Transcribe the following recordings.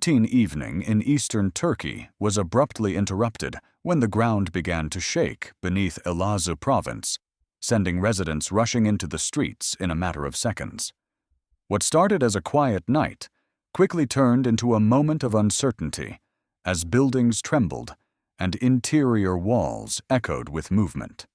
routine evening in eastern Turkey was abruptly interrupted when the ground began to shake beneath Elazığ province, sending residents rushing into the streets in a matter of seconds. What started as a quiet night quickly turned into a moment of uncertainty as buildings trembled and interior walls echoed with movement.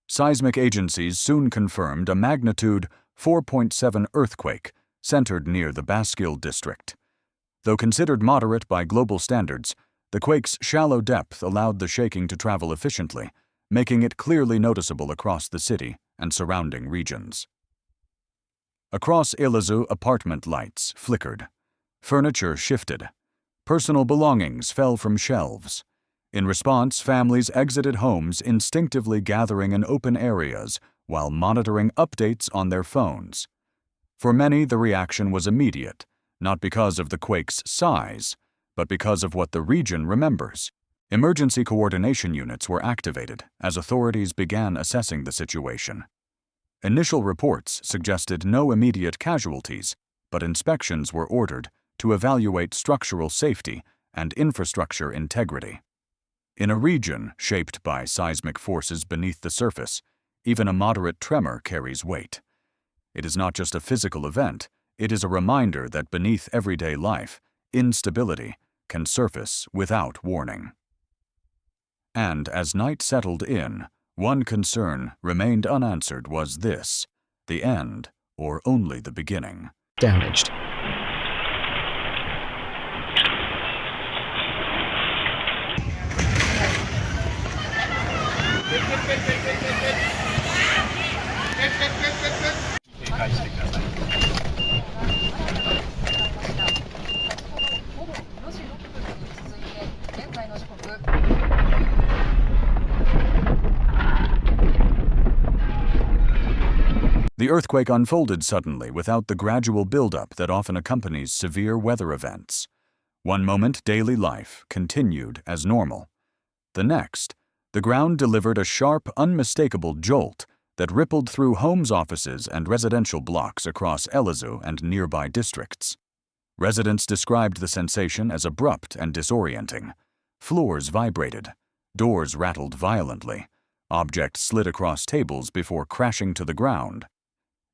Seismic agencies soon confirmed a magnitude 4.7 earthquake centered near the Baskil district. Though considered moderate by global standards, the quake's shallow depth allowed the shaking to travel efficiently, making it clearly noticeable across the city and surrounding regions. Across Elazığ, apartment lights flickered. Furniture shifted. Personal belongings fell from shelves. In response, families exited homes, instinctively gathering in open areas while monitoring updates on their phones. For many, the reaction was immediate, not because of the quake's size, but because of what the region remembers. Emergency coordination units were activated as authorities began assessing the situation. Initial reports suggested no immediate casualties, but inspections were ordered to evaluate structural safety and infrastructure integrity. In a region shaped by seismic forces beneath the surface, even a moderate tremor carries weight. It is not just a physical event, it is a reminder that beneath everyday life, instability can surface without warning. And as night settled in, one concern remained unanswered: was this the end or only the beginning? Damaged. The earthquake unfolded suddenly without the gradual buildup that often accompanies severe weather events. One moment, daily life continued as normal. The next, the ground delivered a sharp, unmistakable jolt that rippled through homes, offices, and residential blocks across Elazığ and nearby districts. Residents described the sensation as abrupt and disorienting. Floors vibrated, doors rattled violently, objects slid across tables before crashing to the ground.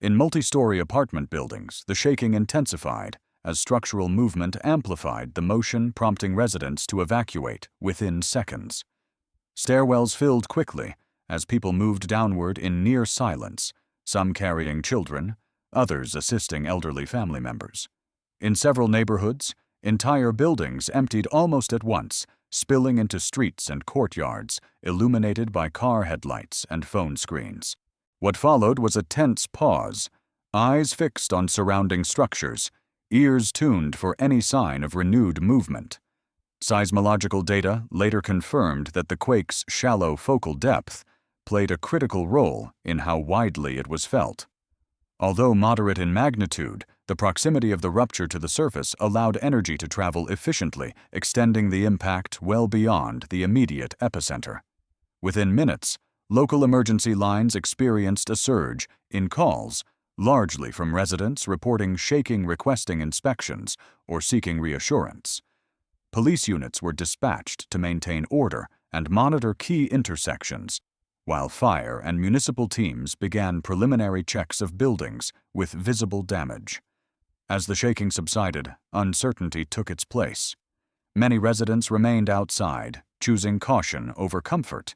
In multi-story apartment buildings, the shaking intensified as structural movement amplified the motion, prompting residents to evacuate within seconds. Stairwells filled quickly as people moved downward in near silence, some carrying children, others assisting elderly family members. In several neighborhoods, entire buildings emptied almost at once, spilling into streets and courtyards illuminated by car headlights and phone screens. What followed was a tense pause, eyes fixed on surrounding structures, ears tuned for any sign of renewed movement. Seismological data later confirmed that the quake's shallow focal depth played a critical role in how widely it was felt. Although moderate in magnitude, the proximity of the rupture to the surface allowed energy to travel efficiently, extending the impact well beyond the immediate epicenter. Within minutes, local emergency lines experienced a surge in calls, largely from residents reporting shaking, requesting inspections, or seeking reassurance. Police units were dispatched to maintain order and monitor key intersections, while fire and municipal teams began preliminary checks of buildings with visible damage. As the shaking subsided, uncertainty took its place. Many residents remained outside, choosing caution over comfort.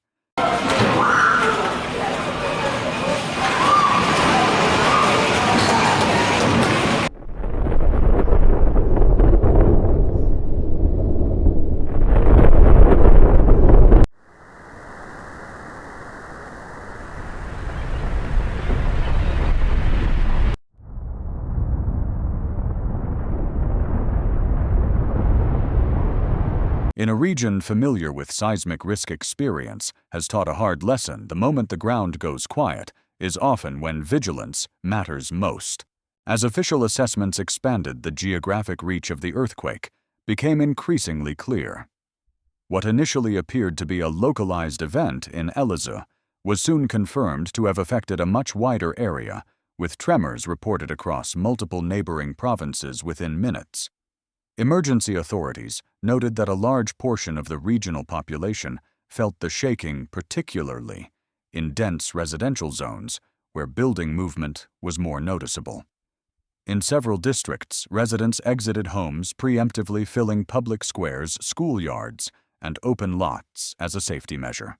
In a region familiar with seismic risk, experience has taught a hard lesson: the moment the ground goes quiet is often when vigilance matters most. As official assessments expanded, the geographic reach of the earthquake became increasingly clear. What initially appeared to be a localized event in Elazığ was soon confirmed to have affected a much wider area, with tremors reported across multiple neighboring provinces within minutes. Emergency authorities noted that a large portion of the regional population felt the shaking particularly in dense residential zones where building movement was more noticeable. In several districts, residents exited homes, preemptively filling public squares, schoolyards, and open lots as a safety measure.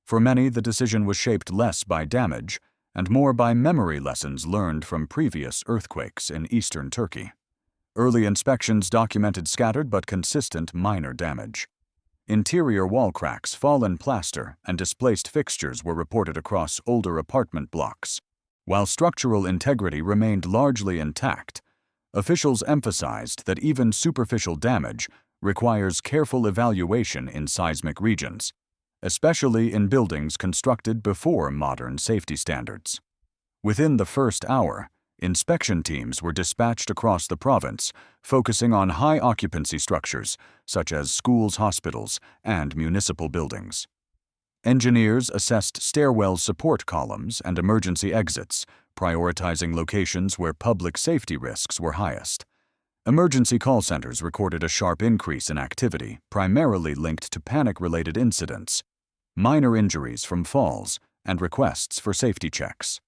For many, the decision was shaped less by damage and more by memory lessons learned from previous earthquakes in eastern Turkey. Early inspections documented scattered but consistent minor damage. Interior wall cracks, fallen plaster, and displaced fixtures were reported across older apartment blocks. While structural integrity remained largely intact, officials emphasized that even superficial damage requires careful evaluation in seismic regions, especially in buildings constructed before modern safety standards. Within the first hour, inspection teams were dispatched across the province, focusing on high-occupancy structures such as schools, hospitals, and municipal buildings. Engineers assessed stairwell support columns and emergency exits, prioritizing locations where public safety risks were highest. Emergency call centers recorded a sharp increase in activity, primarily linked to panic-related incidents, minor injuries from falls, and requests for safety checks.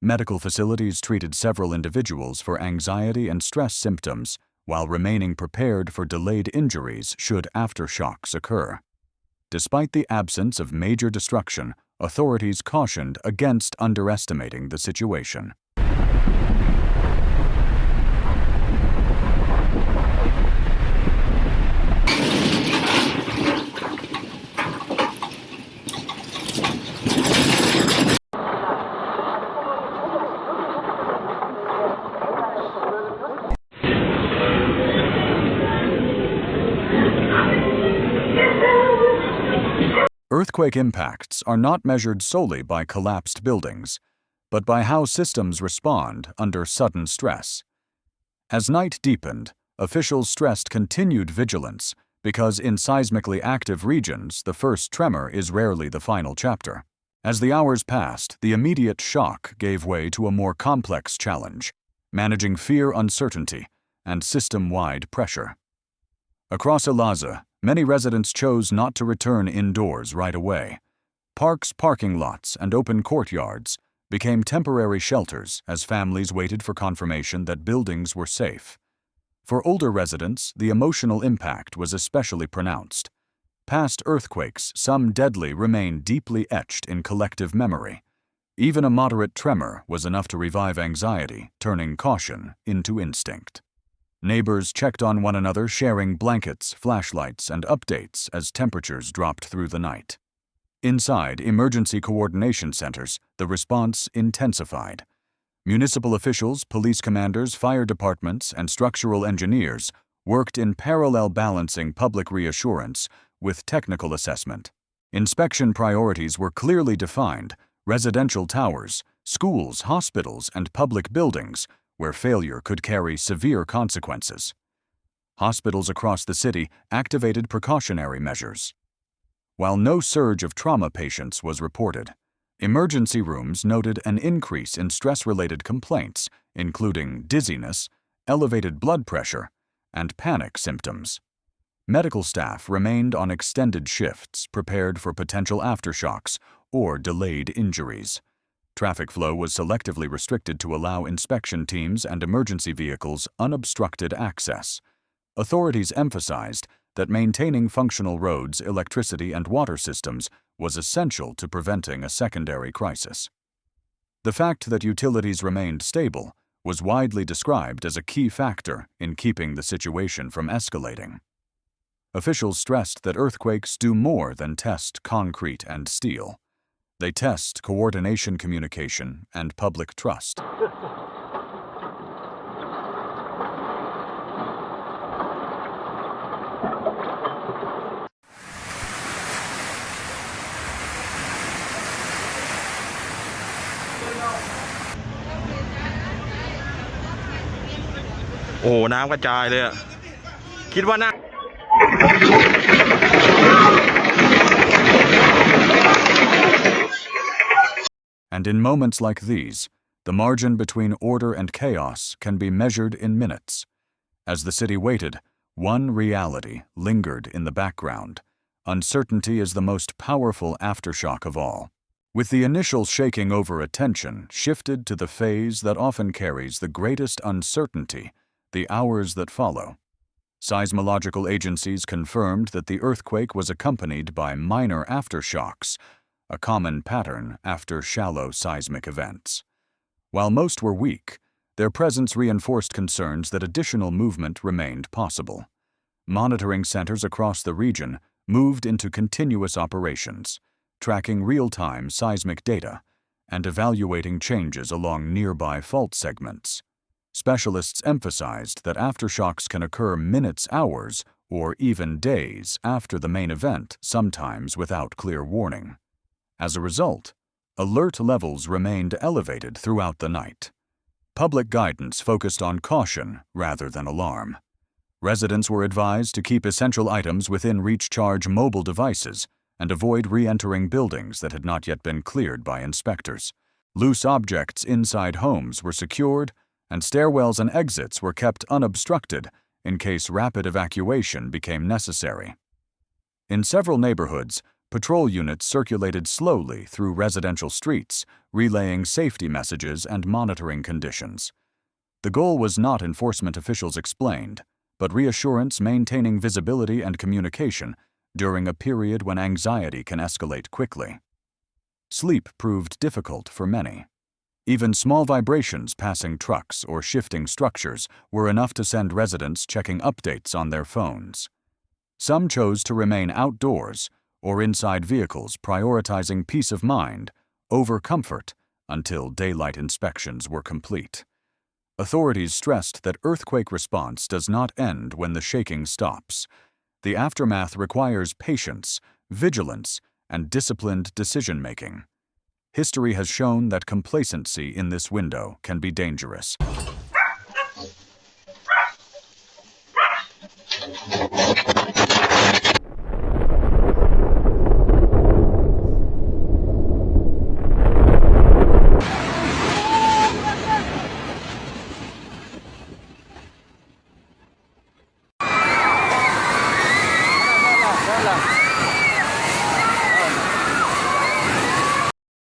Medical facilities treated several individuals for anxiety and stress symptoms while remaining prepared for delayed injuries should aftershocks occur. Despite the absence of major destruction, authorities cautioned against underestimating the situation. Earthquake impacts are not measured solely by collapsed buildings, but by how systems respond under sudden stress. As night deepened, officials stressed continued vigilance because in seismically active regions, the first tremor is rarely the final chapter. As the hours passed, the immediate shock gave way to a more complex challenge, managing fear, uncertainty, and system-wide pressure. Across Elazığ, many residents chose not to return indoors right away. Parks, parking lots, and open courtyards became temporary shelters as families waited for confirmation that buildings were safe. For older residents, the emotional impact was especially pronounced. Past earthquakes, some deadly, remain deeply etched in collective memory. Even a moderate tremor was enough to revive anxiety, turning caution into instinct. Neighbors checked on one another, sharing blankets, flashlights, and updates as temperatures dropped through the night. Inside emergency coordination centers, the response intensified. Municipal officials, police commanders, fire departments, and structural engineers worked in parallel, balancing public reassurance with technical assessment. Inspection priorities were clearly defined: residential towers, schools, hospitals, and public buildings where failure could carry severe consequences. Hospitals across the city activated precautionary measures. While no surge of trauma patients was reported, emergency rooms noted an increase in stress-related complaints, including dizziness, elevated blood pressure, and panic symptoms. Medical staff remained on extended shifts, prepared for potential aftershocks or delayed injuries. Traffic flow was selectively restricted to allow inspection teams and emergency vehicles unobstructed access. Authorities emphasized that maintaining functional roads, electricity, and water systems was essential to preventing a secondary crisis. The fact that utilities remained stable was widely described as a key factor in keeping the situation from escalating. Officials stressed that earthquakes do more than test concrete and steel. They test coordination, communication, and public trust. Oh, น้ำกระจายเลยอ่ะคิดว่าน่า And in moments like these, the margin between order and chaos can be measured in minutes. As the city waited, one reality lingered in the background. Uncertainty is the most powerful aftershock of all. With the initial shaking over, attention shifted to the phase that often carries the greatest uncertainty, the hours that follow. Seismological agencies confirmed that the earthquake was accompanied by minor aftershocks, a common pattern after shallow seismic events. While most were weak, their presence reinforced concerns that additional movement remained possible. Monitoring centers across the region moved into continuous operations, tracking real-time seismic data and evaluating changes along nearby fault segments. Specialists emphasized that aftershocks can occur minutes, hours, or even days after the main event, sometimes without clear warning. As a result, alert levels remained elevated throughout the night. Public guidance focused on caution rather than alarm. Residents were advised to keep essential items within reach, charge mobile devices, and avoid re-entering buildings that had not yet been cleared by inspectors. Loose objects inside homes were secured, and stairwells and exits were kept unobstructed in case rapid evacuation became necessary. In several neighborhoods, patrol units circulated slowly through residential streets, relaying safety messages and monitoring conditions. The goal was not, enforcement officials explained, but reassurance, maintaining visibility and communication during a period when anxiety can escalate quickly. Sleep proved difficult for many. Even small vibrations passing trucks or shifting structures were enough to send residents checking updates on their phones. Some chose to remain outdoors or inside vehicles, prioritizing peace of mind over comfort until daylight inspections were complete. Authorities stressed that earthquake response does not end when the shaking stops. The aftermath requires patience, vigilance, and disciplined decision-making. History has shown that complacency in this window can be dangerous.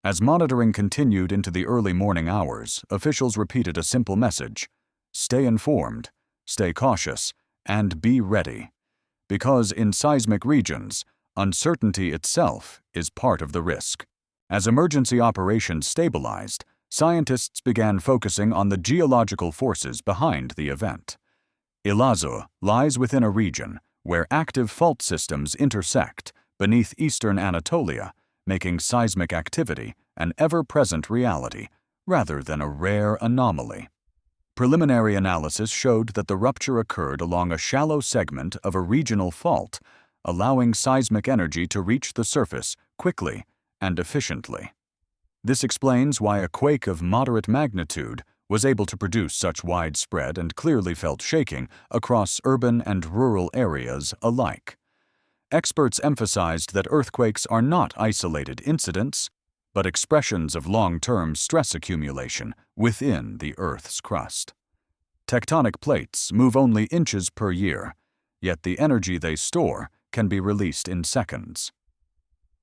As monitoring continued into the early morning hours, officials repeated a simple message: stay informed, stay cautious, and be ready. Because in seismic regions, uncertainty itself is part of the risk. As emergency operations stabilized, scientists began focusing on the geological forces behind the event. Elazığ lies within a region where active fault systems intersect beneath eastern Anatolia, making seismic activity an ever-present reality rather than a rare anomaly. Preliminary analysis showed that the rupture occurred along a shallow segment of a regional fault, allowing seismic energy to reach the surface quickly and efficiently. This explains why a quake of moderate magnitude was able to produce such widespread and clearly felt shaking across urban and rural areas alike. Experts emphasized that earthquakes are not isolated incidents, but expressions of long-term stress accumulation within the Earth's crust. Tectonic plates move only inches per year, yet the energy they store can be released in seconds.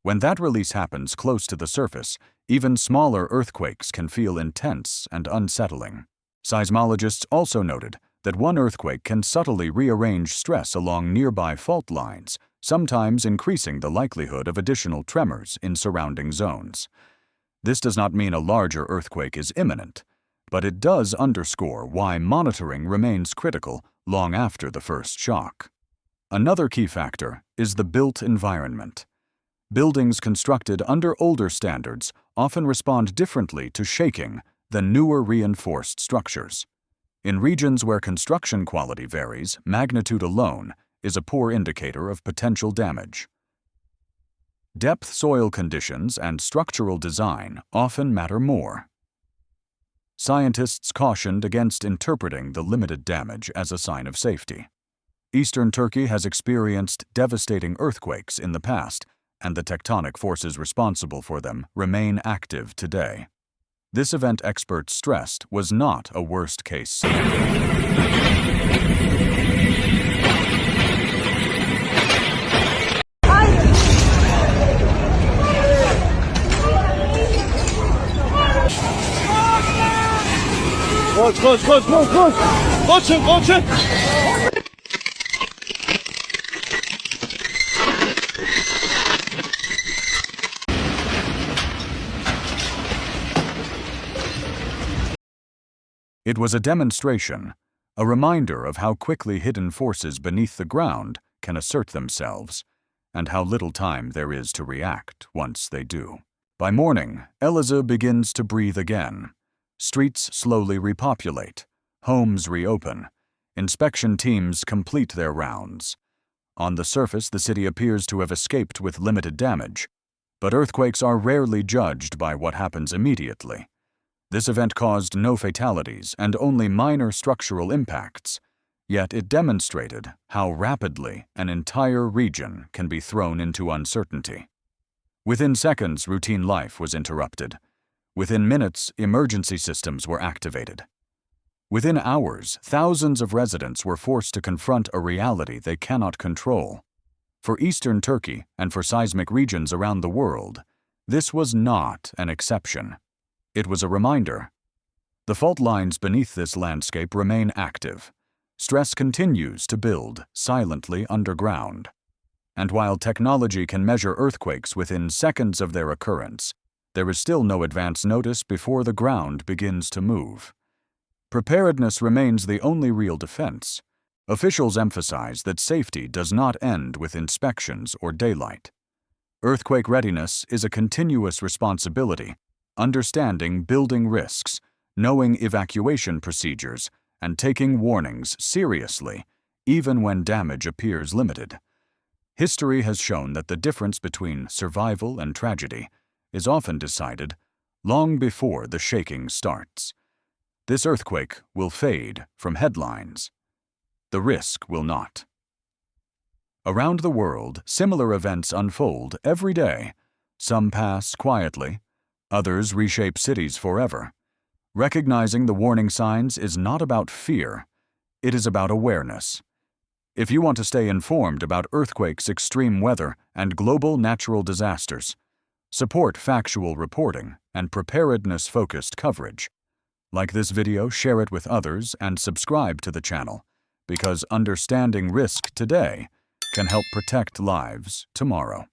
When that release happens close to the surface, even smaller earthquakes can feel intense and unsettling. Seismologists also noted that one earthquake can subtly rearrange stress along nearby fault lines, sometimes increasing the likelihood of additional tremors in surrounding zones. This does not mean a larger earthquake is imminent, but it does underscore why monitoring remains critical long after the first shock. Another key factor is the built environment. Buildings constructed under older standards often respond differently to shaking than newer reinforced structures. In regions where construction quality varies, magnitude alone is a poor indicator of potential damage. Depth soil conditions and structural design often matter more. Scientists cautioned against interpreting the limited damage as a sign of safety. Eastern Turkey has experienced devastating earthquakes in the past, and the tectonic forces responsible for them remain active today. This event, experts stressed, was not a worst-case scenario. It was a demonstration, a reminder of how quickly hidden forces beneath the ground can assert themselves, and how little time there is to react once they do. By morning, Elazığ begins to breathe again. Streets slowly repopulate, homes reopen, inspection teams complete their rounds. On the surface, the city appears to have escaped with limited damage, but earthquakes are rarely judged by what happens immediately. This event caused no fatalities and only minor structural impacts, yet it demonstrated how rapidly an entire region can be thrown into uncertainty. Within seconds, routine life was interrupted. Within minutes, emergency systems were activated. Within hours, thousands of residents were forced to confront a reality they cannot control. For eastern Turkey and for seismic regions around the world, this was not an exception. It was a reminder. The fault lines beneath this landscape remain active. Stress continues to build silently underground. And while technology can measure earthquakes within seconds of their occurrence, there is still no advance notice before the ground begins to move. Preparedness remains the only real defense. Officials emphasize that safety does not end with inspections or daylight. Earthquake readiness is a continuous responsibility, understanding building risks, knowing evacuation procedures, and taking warnings seriously, even when damage appears limited. History has shown that the difference between survival and tragedy is often decided long before the shaking starts. This earthquake will fade from headlines. The risk will not. Around the world, similar events unfold every day. Some pass quietly, others reshape cities forever. Recognizing the warning signs is not about fear, it is about awareness. If you want to stay informed about earthquakes, extreme weather, and global natural disasters, support factual reporting and preparedness-focused coverage. Like this video, share it with others, and subscribe to the channel, because understanding risk today can help protect lives tomorrow.